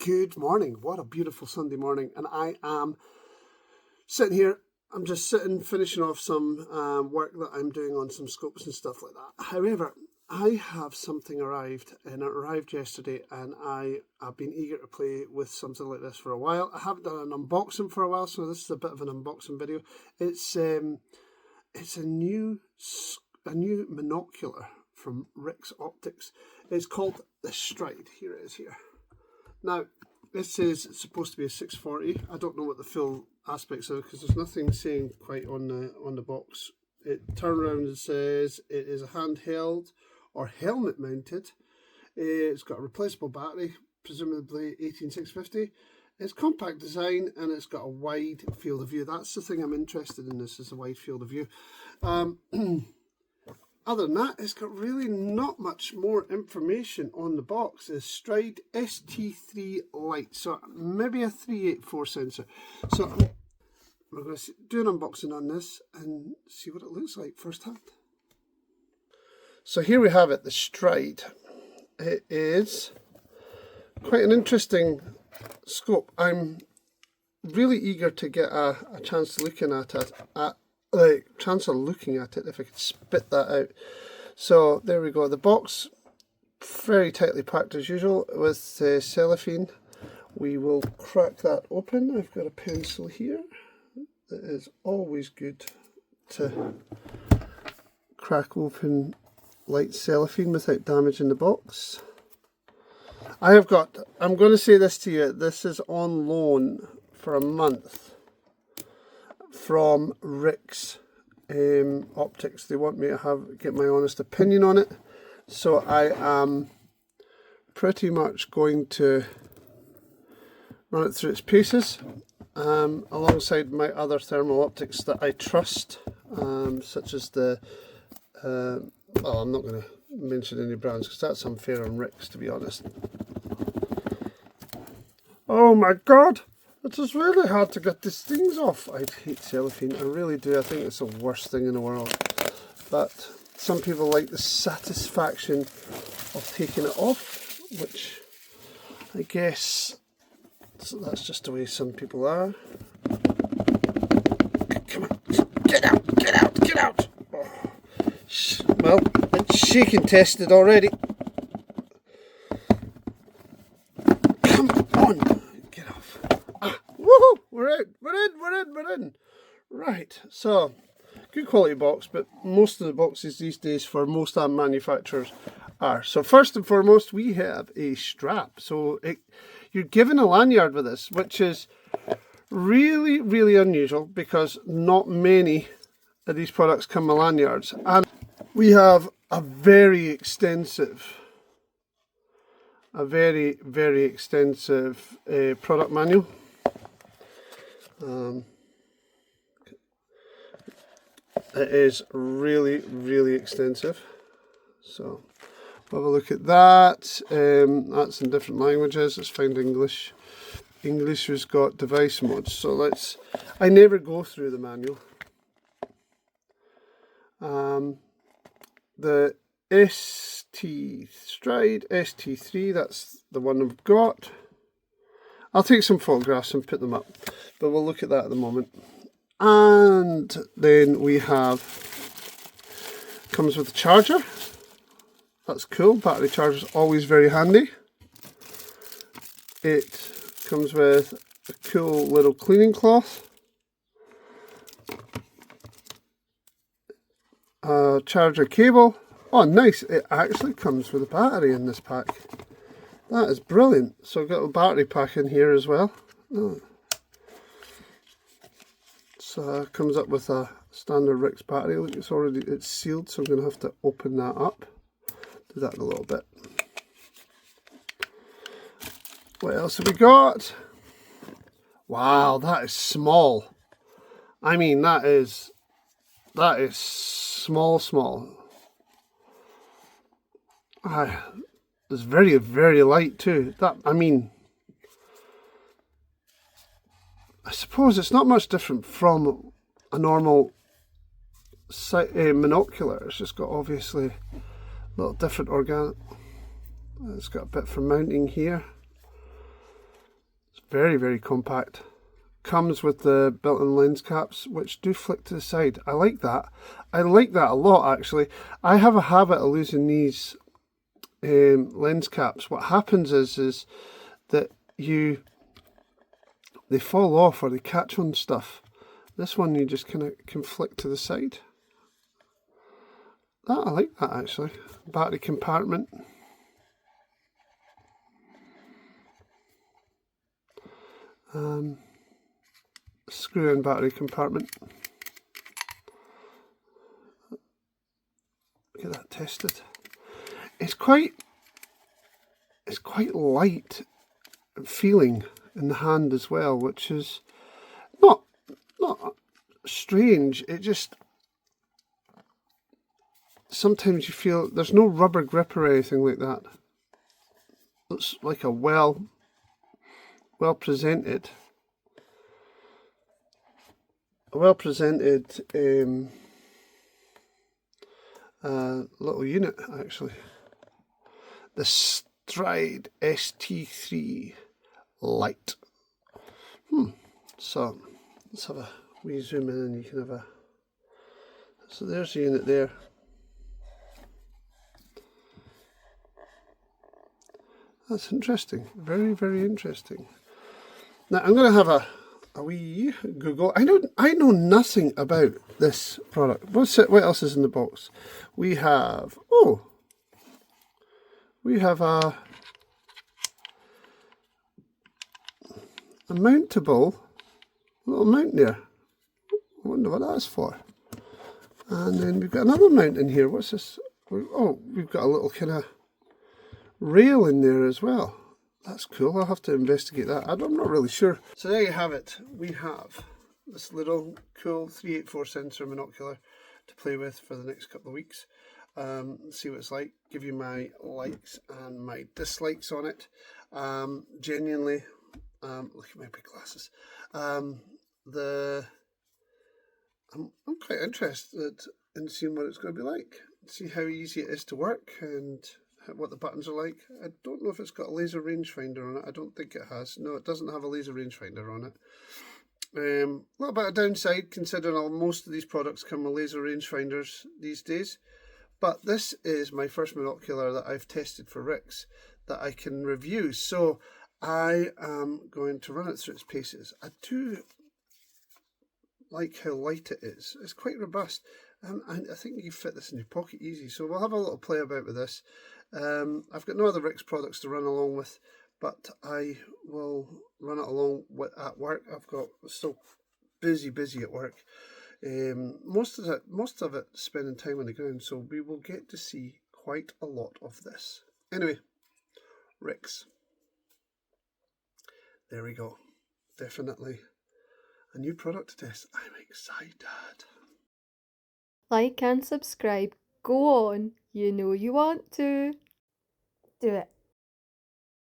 Good morning. What a beautiful Sunday morning. And I am sitting here. I'm just sitting, finishing off some work that I'm doing on some scopes and stuff like that. However, I have something arrived, and it arrived yesterday, and I have been eager to play with something like this for a while. I haven't done an unboxing for a while, so this is a bit of an unboxing video. It's a new Monocular from RIX Optics. It's called the Stride. Here it is here. Now, this is supposed to be a 640. I don't know what the full aspects are because there's nothing saying quite on the box. It turns around and says it is a handheld or helmet mounted. It's got a replaceable battery, presumably 18650. It's compact design and it's got a wide field of view. That's the thing I'm interested in. This is a wide field of view. Other than that, it's got really not much more information on the box. It's Stride ST3 light, so maybe a 384 sensor. So we're going to do an unboxing on this and see what it looks like firsthand. So here we have it, the Stride. It is quite an interesting scope. I'm really eager to get a chance to looking at it. Chance of looking at it, if I could spit that out. So there we go. The box very tightly packed as usual with cellophane. We will crack that open. I've got a pencil here. It is always good to crack open light cellophane without damaging the box. I'm going to say this to you. This is on loan for a month from RIX Optics. They want me to get my honest opinion on it, so I am pretty much going to run it through its paces alongside my other thermal optics that I trust, such as the well, I'm not going to mention any brands because that's unfair on RIX, to be honest. Oh my god! It is really hard to get these things off. I hate cellophane, I really do. I think it's the worst thing in the world. But some people like the satisfaction of taking it off, which I guess that's just the way some people are. Come on, get out, get out, get out! Oh. Well, it's shaking tested already. Come on! We're in. Right, so good quality box, but most of the boxes these days for most manufacturers are. So first and foremost, we have a strap. So you're given a lanyard with this, which is really, really unusual because not many of these products come with lanyards. And we have a very extensive product manual. It is really, really extensive. So have a look at that. That's in different languages. Let's find English. English has got device modes. So I never go through the manual. The Stride ST3, that's the one I've got. I'll take some photographs and put them up, but we'll look at that at the moment. And then we comes with a charger. That's cool. Battery charger is always very handy. It comes with a cool little cleaning cloth. A charger cable. Oh, nice. It actually comes with a battery in this pack. That is brilliant. So I've got a battery pack in here as well. Oh. So it comes up with a standard RIX battery. Look, it's sealed, so I'm going to have to open that up. Do that in a little bit. What else have we got? Wow, that is small. I mean, that is small. It's very, very light too. I suppose it's not much different from a normal monocular. It's just got obviously a little different organic. It's got a bit for mounting here. Very, very compact. Comes with the built-in lens caps, which do flick to the side. I like that. I like that a lot, actually. I have a habit of losing these lens caps. What happens is that they fall off or they catch on stuff. This one you just kind of can flick to the side. That, I like that, actually. Battery compartment. Screw in battery compartment. Get that tested. It's quite light feeling in the hand as well, which is not strange. It just, sometimes you feel there's no rubber grip or anything like that. It's like a well presented little unit, actually. The Stride ST3 Lite. So let's have a wee zoom in and you can have a, so there's the unit there. That's interesting. Very, very interesting. Now I'm going to have a wee Google. I know nothing about this product. What else is in the box? We have a mountable little mount there. I wonder what that's for. And then we've got another mount in here. What's this? Oh, we've got a little kind of rail in there as well. That's cool. I'll have to investigate that. I'm not really sure. So there you have it. We have this little cool 384 sensor monocular to play with for the next couple of weeks. See what it's like. Give you my likes and my dislikes on it. Genuinely, look at my big glasses. I'm quite interested in seeing what it's going to be like. See how easy it is to work and what the buttons are like. I don't know if it's got a laser rangefinder on it. I don't think it has. No, it doesn't have a laser rangefinder on it. A little bit of downside considering most of these products come with laser rangefinders these days. But this is my first monocular that I've tested for RIX that I can review. So I am going to run it through its paces. I do like how light it is. It's quite robust. And I think you can fit this in your pocket easy. So we'll have a little play about with this. I've got no other RIX products to run along with, but I will run it along with at work. I've got still busy at work. Most of it spending time on the ground, so we will get to see quite a lot of this. Anyway, RIX. There we go. Definitely a new product to test. I'm excited. Like and subscribe. Go on. You know you want to. Do it.